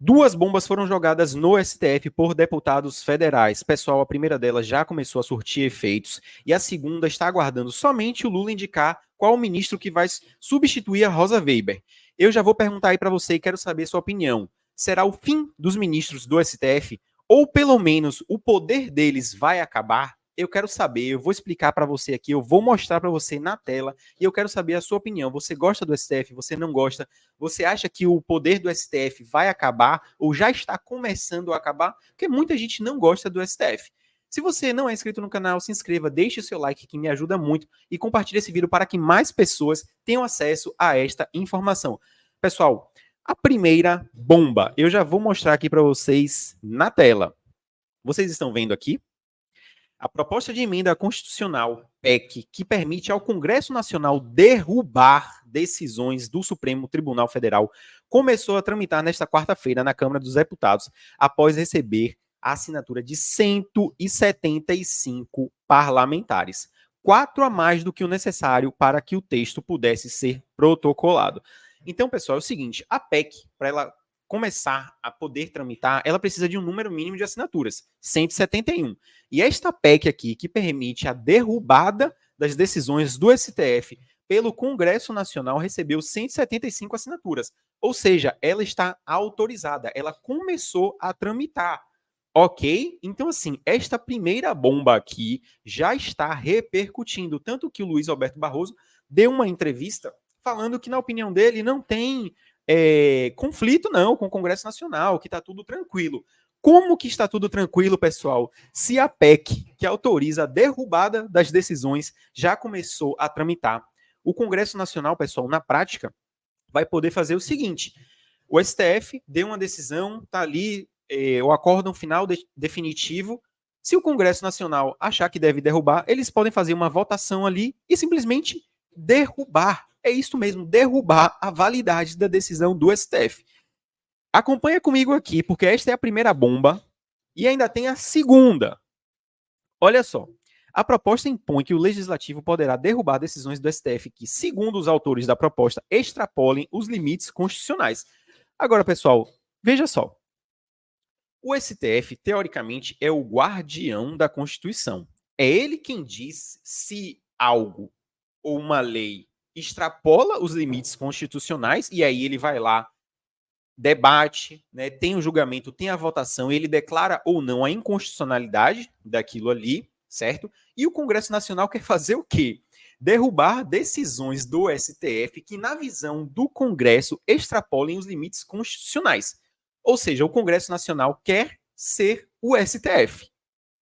Duas bombas foram jogadas no STF por deputados federais. Pessoal, a primeira delas já começou a surtir efeitos e a segunda está aguardando somente o Lula indicar qual o ministro que vai substituir a Rosa Weber. Eu já vou perguntar aí para você e quero saber sua opinião. Será o fim dos ministros do STF ou pelo menos o poder deles vai acabar? Eu quero saber, eu vou explicar para você aqui, eu vou mostrar para você na tela e eu quero saber a sua opinião. Você gosta do STF? Você não gosta? Você acha que o poder do STF vai acabar ou já está começando a acabar? Porque muita gente não gosta do STF. Se você não é inscrito no canal, se inscreva, deixe o seu like que me ajuda muito e compartilhe esse vídeo para que mais pessoas tenham acesso a esta informação. Pessoal, a primeira bomba, eu já vou mostrar aqui para vocês na tela. Vocês estão vendo aqui? A proposta de emenda constitucional, PEC, que permite ao Congresso Nacional derrubar decisões do Supremo Tribunal Federal, começou a tramitar nesta quarta-feira na Câmara dos Deputados, após receber a assinatura de 175 parlamentares. 4 a mais do que o necessário para que o texto pudesse ser protocolado. Então, pessoal, é o seguinte, a PEC, para ela começar a poder tramitar, ela precisa de um número mínimo de assinaturas, 171. E esta PEC aqui, que permite a derrubada das decisões do STF pelo Congresso Nacional, recebeu 175 assinaturas. Ou seja, ela está autorizada, ela começou a tramitar. Ok? Então, assim, esta primeira bomba aqui já está repercutindo. Tanto que o Luiz Alberto Barroso deu uma entrevista falando que, na opinião dele, não tem conflito não com o Congresso Nacional, que está tudo tranquilo. Como que está tudo tranquilo, pessoal, se a PEC, que autoriza a derrubada das decisões, já começou a tramitar? O Congresso Nacional, pessoal, na prática, vai poder fazer o seguinte, o STF deu uma decisão, está ali o acórdão final definitivo, se o Congresso Nacional achar que deve derrubar, eles podem fazer uma votação ali e simplesmente derrubar. É isso mesmo, derrubar a validade da decisão do STF. Acompanha comigo aqui, porque esta é a primeira bomba e ainda tem a segunda. Olha só. A proposta impõe que o Legislativo poderá derrubar decisões do STF que, segundo os autores da proposta, extrapolem os limites constitucionais. Agora, pessoal, veja só. O STF, teoricamente, é o guardião da Constituição. É ele quem diz se algo ou uma lei extrapola os limites constitucionais e aí ele vai lá, debate, né, tem o julgamento, tem a votação, ele declara ou não a inconstitucionalidade daquilo ali, certo? E o Congresso Nacional quer fazer o quê? Derrubar decisões do STF que, na visão do Congresso, extrapolem os limites constitucionais. Ou seja, o Congresso Nacional quer ser o STF.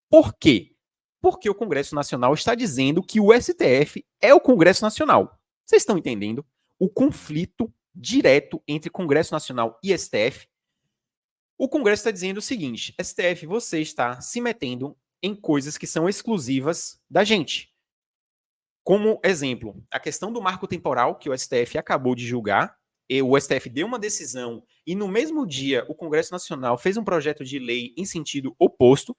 Por quê? Porque o Congresso Nacional está dizendo que o STF é o Congresso Nacional. Vocês estão entendendo? O conflito direto entre Congresso Nacional e STF. O Congresso está dizendo o seguinte: STF, você está se metendo em coisas que são exclusivas da gente. Como exemplo, a questão do marco temporal, que o STF acabou de julgar, e o STF deu uma decisão e no mesmo dia o Congresso Nacional fez um projeto de lei em sentido oposto.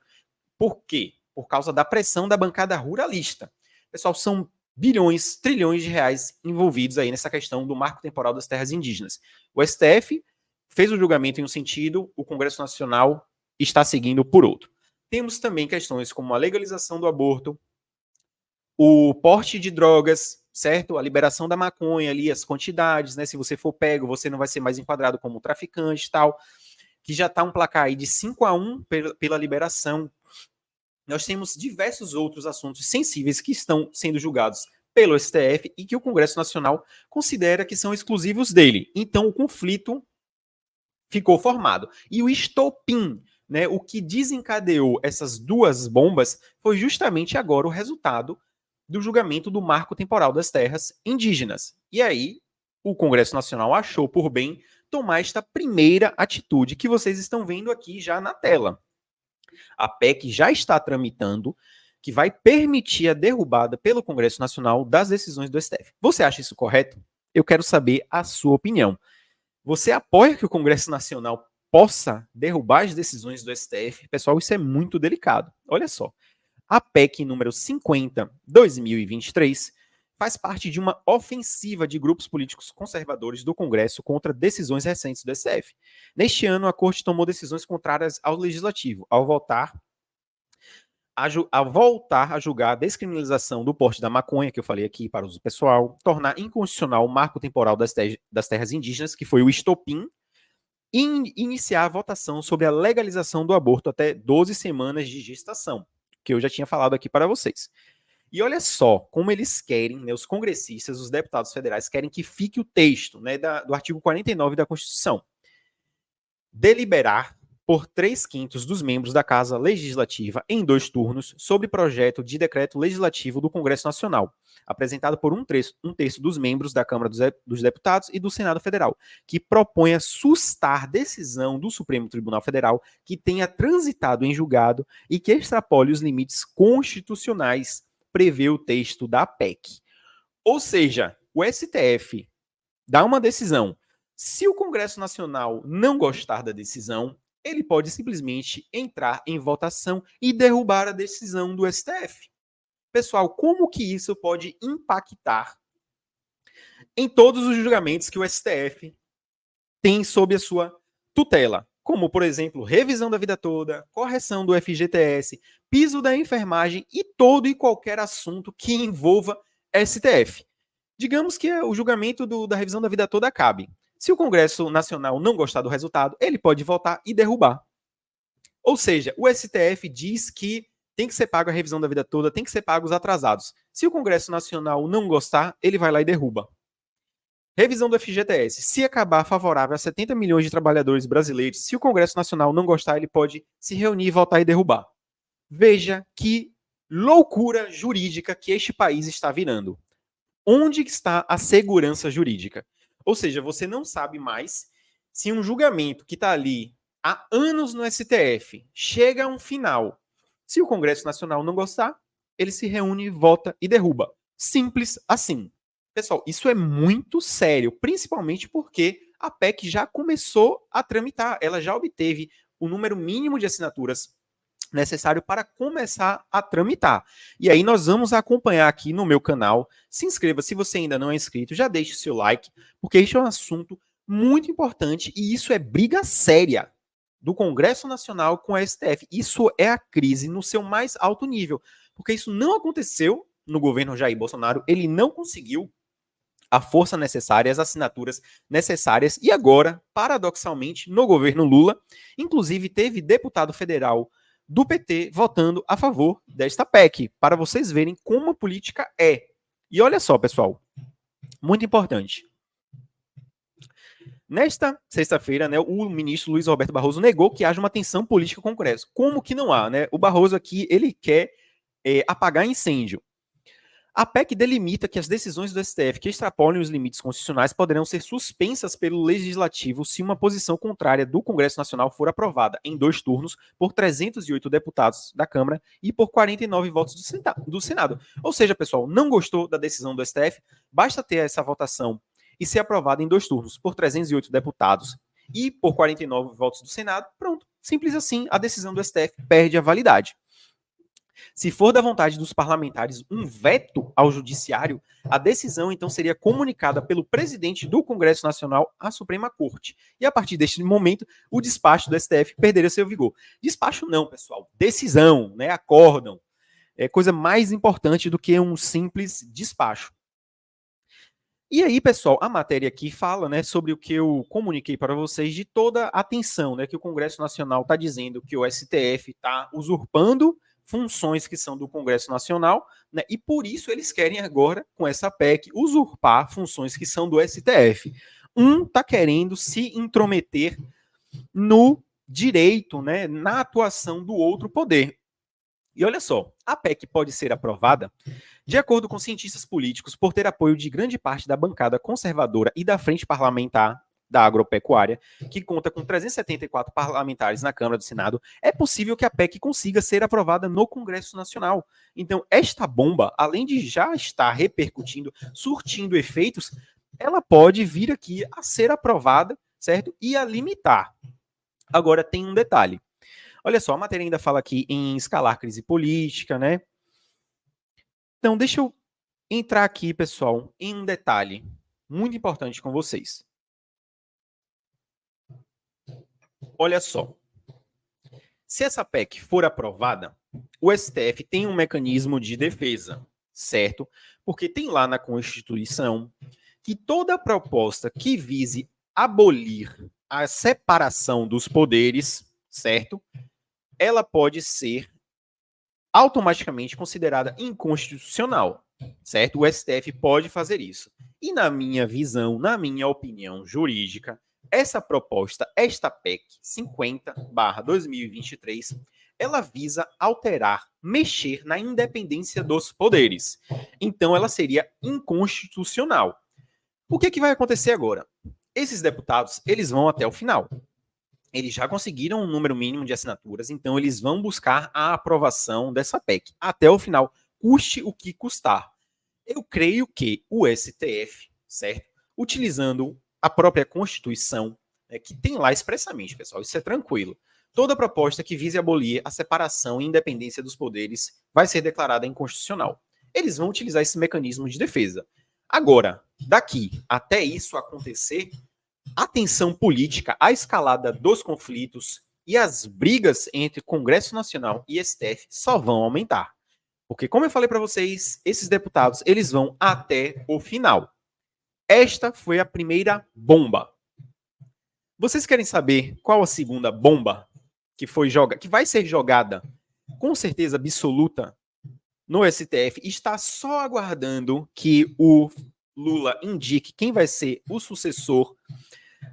Por quê? Por causa da pressão da bancada ruralista. Pessoal, são bilhões, trilhões de reais envolvidos aí nessa questão do marco temporal das terras indígenas. O STF fez o julgamento em um sentido, o Congresso Nacional está seguindo por outro. Temos também questões como a legalização do aborto, o porte de drogas, certo? A liberação da maconha ali, as quantidades, né? Se você for pego, você não vai ser mais enquadrado como traficante e tal, que já está um placar aí de 5-1 pela liberação. Nós temos diversos outros assuntos sensíveis que estão sendo julgados pelo STF e que o Congresso Nacional considera que são exclusivos dele. Então, o conflito ficou formado. E o estopim, né, o que desencadeou essas duas bombas, foi justamente agora o resultado do julgamento do marco temporal das terras indígenas. E aí, o Congresso Nacional achou por bem tomar esta primeira atitude que vocês estão vendo aqui já na tela. A PEC já está tramitando, que vai permitir a derrubada pelo Congresso Nacional das decisões do STF. Você acha isso correto? Eu quero saber a sua opinião. Você apoia que o Congresso Nacional possa derrubar as decisões do STF? Pessoal, isso é muito delicado. Olha só. A PEC número 50/2023 faz parte de uma ofensiva de grupos políticos conservadores do Congresso contra decisões recentes do STF. Neste ano, a Corte tomou decisões contrárias ao Legislativo, ao voltar a julgar a descriminalização do porte da maconha, que eu falei aqui para o uso pessoal, tornar inconstitucional o marco temporal das terras indígenas, que foi o estopim, e iniciar a votação sobre a legalização do aborto até 12 semanas de gestação, que eu já tinha falado aqui para vocês. E olha só como eles querem, né, os congressistas, os deputados federais, querem que fique o texto, né, do artigo 49 da Constituição. Deliberar por 3/5 dos membros da Casa Legislativa em 2 turnos sobre projeto de decreto legislativo do Congresso Nacional, apresentado por um terço dos membros da Câmara dos Deputados e do Senado Federal, que proponha sustar decisão do Supremo Tribunal Federal que tenha transitado em julgado e que extrapole os limites constitucionais, prevê o texto da PEC. Ou seja, o STF dá uma decisão. Se o Congresso Nacional não gostar da decisão, ele pode simplesmente entrar em votação e derrubar a decisão do STF. Pessoal, como que isso pode impactar em todos os julgamentos que o STF tem sob a sua tutela? Como, por exemplo, revisão da vida toda, correção do FGTS, piso da enfermagem e todo e qualquer assunto que envolva STF. Digamos que o julgamento da revisão da vida toda acabe. Se o Congresso Nacional não gostar do resultado, ele pode votar e derrubar. Ou seja, o STF diz que tem que ser pago a revisão da vida toda, tem que ser pago os atrasados. Se o Congresso Nacional não gostar, ele vai lá e derruba. Revisão do FGTS. Se acabar favorável a 70 milhões de trabalhadores brasileiros, se o Congresso Nacional não gostar, ele pode se reunir, votar e derrubar. Veja que loucura jurídica que este país está virando. Onde está a segurança jurídica? Ou seja, você não sabe mais se um julgamento que está ali há anos no STF chega a um final. Se o Congresso Nacional não gostar, ele se reúne, vota e derruba. Simples assim. Pessoal, isso é muito sério, principalmente porque a PEC já começou a tramitar, ela já obteve o número mínimo de assinaturas necessário para começar a tramitar. E aí nós vamos acompanhar aqui no meu canal. Se inscreva se você ainda não é inscrito, já deixe o seu like, porque este é um assunto muito importante e isso é briga séria do Congresso Nacional com a STF. Isso é a crise no seu mais alto nível, porque isso não aconteceu no governo Jair Bolsonaro, ele não conseguiu a força necessária, as assinaturas necessárias, e agora, paradoxalmente, no governo Lula, inclusive teve deputado federal do PT votando a favor desta PEC, para vocês verem como a política é. E olha só, pessoal, muito importante. Nesta sexta-feira, né, o ministro Luiz Roberto Barroso negou que haja uma tensão política com o Congresso. Como que não há, né? O Barroso aqui, ele quer apagar incêndio. A PEC delimita que as decisões do STF que extrapolem os limites constitucionais poderão ser suspensas pelo Legislativo se uma posição contrária do Congresso Nacional for aprovada em 2 turnos por 308 deputados da Câmara e por 49 votos do Senado. Ou seja, pessoal, não gostou da decisão do STF, basta ter essa votação e ser aprovada em 2 turnos por 308 deputados e por 49 votos do Senado, pronto. Simples assim, a decisão do STF perde a validade. Se for da vontade dos parlamentares um veto ao judiciário, a decisão então seria comunicada pelo presidente do Congresso Nacional à Suprema Corte. E a partir deste momento, o despacho do STF perderia seu vigor. Despacho não, pessoal. Decisão, né? Acórdão. É coisa mais importante do que um simples despacho. E aí, pessoal, a matéria aqui fala, né, sobre o que eu comuniquei para vocês de toda a tensão, né, que o Congresso Nacional está dizendo que o STF está usurpando funções que são do Congresso Nacional, né, e por isso eles querem agora, com essa PEC, usurpar funções que são do STF. Um está querendo se intrometer no direito, né, na atuação do outro poder. E olha só, a PEC pode ser aprovada, de acordo com cientistas políticos, por ter apoio de grande parte da bancada conservadora e da frente parlamentar da agropecuária, que conta com 374 parlamentares na Câmara do Senado, é possível que a PEC consiga ser aprovada no Congresso Nacional. Então, esta bomba, além de já estar repercutindo, surtindo efeitos, ela pode vir aqui a ser aprovada, certo? E a limitar. Agora, tem um detalhe. Olha só, a matéria ainda fala aqui em escalar crise política, né? Então, deixa eu entrar aqui, pessoal, em um detalhe muito importante com vocês. Olha só. Se essa PEC for aprovada, o STF tem um mecanismo de defesa, certo? Porque tem lá na Constituição que toda proposta que vise abolir a separação dos poderes, certo? Ela pode ser automaticamente considerada inconstitucional, certo? O STF pode fazer isso. E na minha visão, na minha opinião jurídica, essa proposta, esta PEC 50/2023, ela visa alterar, mexer na independência dos poderes. Então, ela seria inconstitucional. O que vai acontecer agora? Esses deputados, eles vão até o final. Eles já conseguiram um número mínimo de assinaturas, então eles vão buscar a aprovação dessa PEC até o final, custe o que custar. Eu creio que o STF, certo? Utilizando a própria Constituição, que tem lá expressamente, pessoal, isso é tranquilo. Toda proposta que vise abolir a separação e independência dos poderes vai ser declarada inconstitucional. Eles vão utilizar esse mecanismo de defesa. Agora, daqui até isso acontecer, a tensão política, a escalada dos conflitos e as brigas entre Congresso Nacional e STF só vão aumentar. Porque, como eu falei para vocês, esses deputados, eles vão até o final. Esta foi a primeira bomba. Vocês querem saber qual a segunda bomba que vai ser jogada com certeza absoluta no STF? Está só aguardando que o Lula indique quem vai ser o sucessor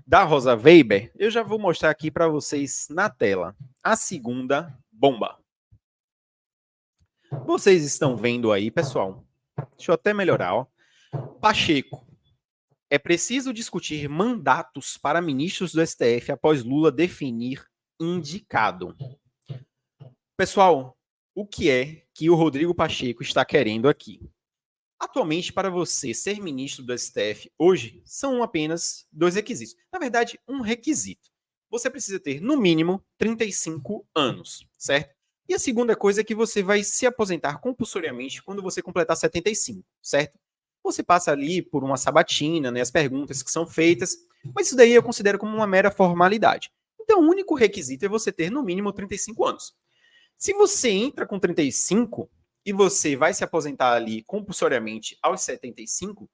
da Rosa Weber. Eu já vou mostrar aqui para vocês na tela a segunda bomba. Vocês estão vendo aí, pessoal? Deixa eu até melhorar, ó. Pacheco. É preciso discutir mandatos para ministros do STF após Lula definir indicado. Pessoal, o que é que o Rodrigo Pacheco está querendo aqui? Atualmente, para você ser ministro do STF hoje, são apenas 2 requisitos. Na verdade, um requisito. Você precisa ter, no mínimo, 35 anos, certo? E a segunda coisa é que você vai se aposentar compulsoriamente quando você completar 75, certo? Você passa ali por uma sabatina, né, as perguntas que são feitas, mas isso daí eu considero como uma mera formalidade. Então, o único requisito é você ter, no mínimo, 35 anos. Se você entra com 35 e você vai se aposentar ali compulsoriamente aos 75,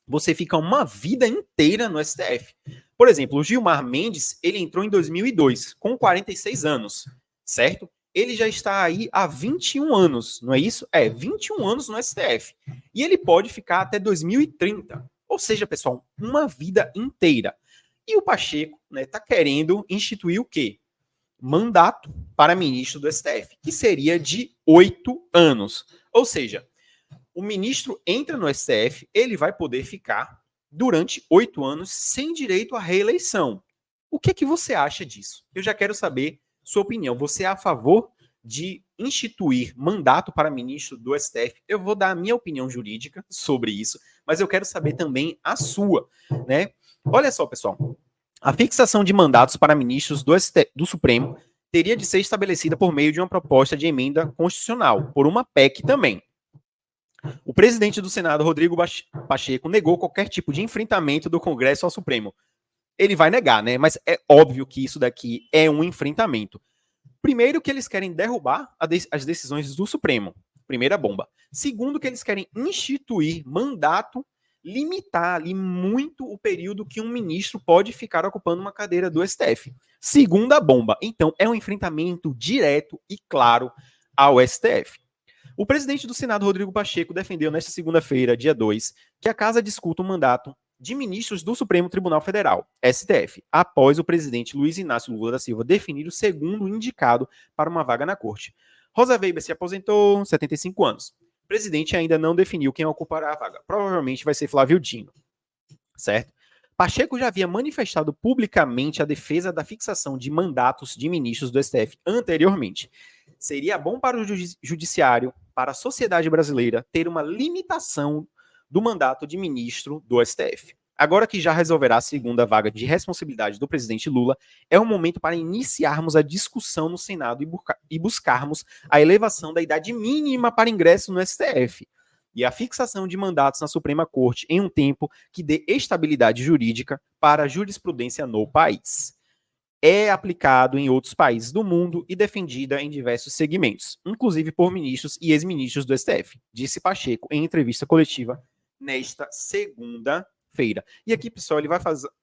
você fica uma vida inteira no STF. Por exemplo, o Gilmar Mendes, ele entrou em 2002, com 46 anos, certo? Ele já está aí há 21 anos, não é isso? 21 anos no STF. E ele pode ficar até 2030. Ou seja, pessoal, uma vida inteira. E o Pacheco, né, tá querendo instituir o quê? Mandato para ministro do STF, que seria de 8 anos. Ou seja, o ministro entra no STF, ele vai poder ficar durante 8 anos sem direito à reeleição. O que você acha disso? Eu já quero saber sua opinião. Você é a favor de instituir mandato para ministro do STF? Eu vou dar a minha opinião jurídica sobre isso, mas eu quero saber também a sua, né? Olha só, pessoal. A fixação de mandatos para ministros do Supremo teria de ser estabelecida por meio de uma proposta de emenda constitucional, por uma PEC também. O presidente do Senado, Rodrigo Pacheco, negou qualquer tipo de enfrentamento do Congresso ao Supremo. Ele vai negar, né? Mas é óbvio que isso daqui é um enfrentamento. Primeiro, que eles querem derrubar as decisões do Supremo. Primeira bomba. Segundo, que eles querem instituir mandato, limitar ali muito o período que um ministro pode ficar ocupando uma cadeira do STF. Segunda bomba. Então, é um enfrentamento direto e claro ao STF. O presidente do Senado, Rodrigo Pacheco, defendeu nesta segunda-feira, dia 2, que a casa discuta o mandato de ministros do Supremo Tribunal Federal, STF, após o presidente Luiz Inácio Lula da Silva definir o segundo indicado para uma vaga na corte. Rosa Weber se aposentou, 75 anos. O presidente ainda não definiu quem ocupará a vaga. Provavelmente vai ser Flávio Dino, certo? Pacheco já havia manifestado publicamente a defesa da fixação de mandatos de ministros do STF anteriormente. Seria bom para o judiciário, para a sociedade brasileira, ter uma limitação do mandato de ministro do STF. Agora que já resolverá a segunda vaga de responsabilidade do presidente Lula, é o momento para iniciarmos a discussão no Senado e buscarmos a elevação da idade mínima para ingresso no STF. e a fixação de mandatos na Suprema Corte em um tempo que dê estabilidade jurídica para a jurisprudência no país. É aplicado em outros países do mundo e defendida em diversos segmentos, inclusive por ministros e ex-ministros do STF, disse Pacheco em entrevista coletiva nesta segunda-feira. E aqui, pessoal,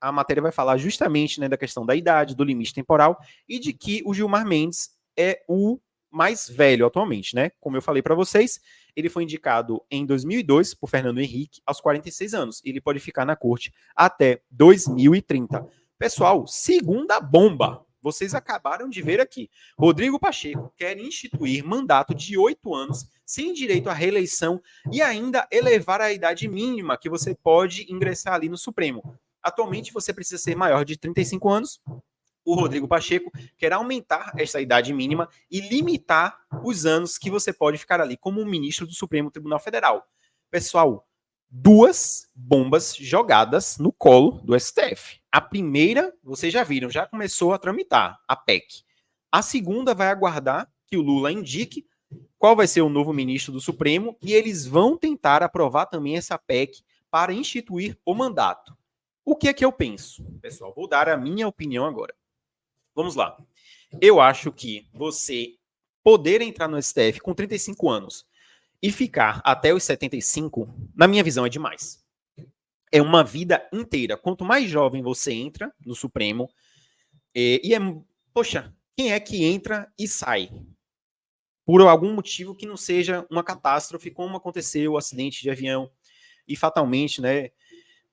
a matéria vai falar justamente, né, da questão da idade, do limite temporal e de que o Gilmar Mendes é o mais velho atualmente, né? Como eu falei para vocês, ele foi indicado em 2002 por Fernando Henrique aos 46 anos. Ele pode ficar na corte até 2030. Pessoal, segunda bomba. Vocês acabaram de ver aqui. Rodrigo Pacheco quer instituir mandato de 8 anos, sem direito à reeleição, e ainda elevar a idade mínima que você pode ingressar ali no Supremo. Atualmente, você precisa ser maior de 35 anos. O Rodrigo Pacheco quer aumentar essa idade mínima e limitar os anos que você pode ficar ali como ministro do Supremo Tribunal Federal. Pessoal, 2 bombas jogadas no colo do STF. A primeira, vocês já viram, já começou a tramitar, a PEC. A segunda vai aguardar que o Lula indique qual vai ser o novo ministro do Supremo e eles vão tentar aprovar também essa PEC para instituir o mandato. O que é que eu penso? Pessoal, vou dar a minha opinião agora. Vamos lá. Eu acho que você poder entrar no STF com 35 anos e ficar até os 75, na minha visão, é demais. É uma vida inteira. Quanto mais jovem você entra no Supremo, poxa, quem é que entra e sai? Por algum motivo que não seja uma catástrofe, como aconteceu o acidente de avião, e fatalmente, né,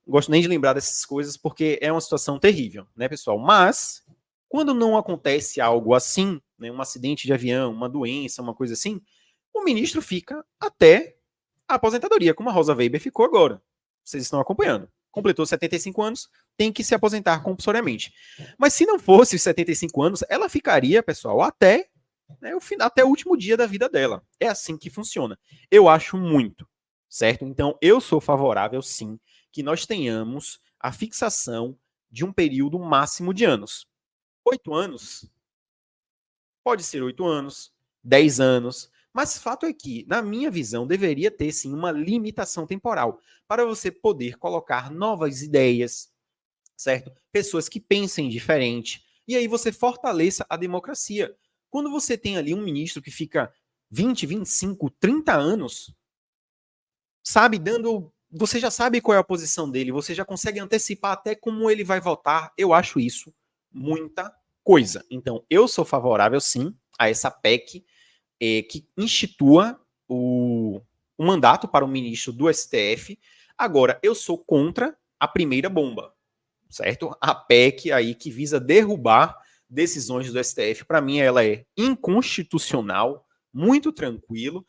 não gosto nem de lembrar dessas coisas, porque é uma situação terrível, né, pessoal? Mas, quando não acontece algo assim, né, um acidente de avião, uma doença, uma coisa assim, o ministro fica até a aposentadoria, como a Rosa Weber ficou agora. Vocês estão acompanhando. Completou 75 anos, tem que se aposentar compulsoriamente. Mas se não fosse os 75 anos, ela ficaria, pessoal, até, né, até o último dia da vida dela. É assim que funciona. Eu acho muito, certo? Então, eu sou favorável, sim, que nós tenhamos a fixação de um período máximo de anos. 8 anos, pode ser 8 anos, 10 anos, mas fato é que, na minha visão, deveria ter sim uma limitação temporal para você poder colocar novas ideias, certo? Pessoas que pensem diferente, e aí você fortaleça a democracia. Quando você tem ali um ministro que fica 20, 25, 30 anos, sabe, você já sabe qual é a posição dele, você já consegue antecipar até como ele vai votar. Eu acho isso muita coisa. Então, eu sou favorável, sim, a essa PEC que institua o mandato para o ministro do STF. Agora, eu sou contra a primeira bomba, certo? A PEC aí que visa derrubar decisões do STF. Para mim, ela é inconstitucional, muito tranquilo,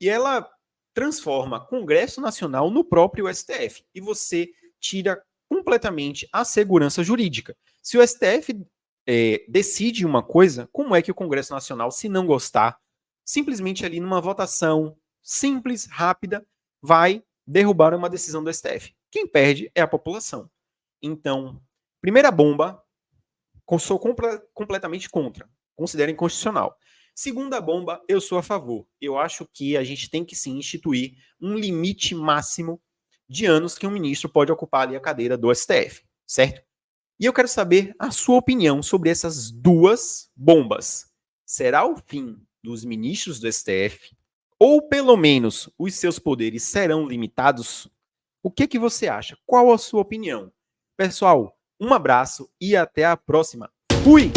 e ela transforma Congresso Nacional no próprio STF. E você tira completamente a segurança jurídica. Se o STF decide uma coisa, como é que o Congresso Nacional, se não gostar, simplesmente ali numa votação simples, rápida, vai derrubar uma decisão do STF? Quem perde é a população. Então, primeira bomba, sou completamente contra. Considero inconstitucional. Segunda bomba, eu sou a favor. Eu acho que a gente tem que sim instituir um limite máximo de anos que um ministro pode ocupar ali a cadeira do STF, certo? E eu quero saber a sua opinião sobre essas 2 bombas. Será o fim dos ministros do STF? Ou, pelo menos, os seus poderes serão limitados? O que você acha? Qual a sua opinião? Pessoal, um abraço e até a próxima. Fui!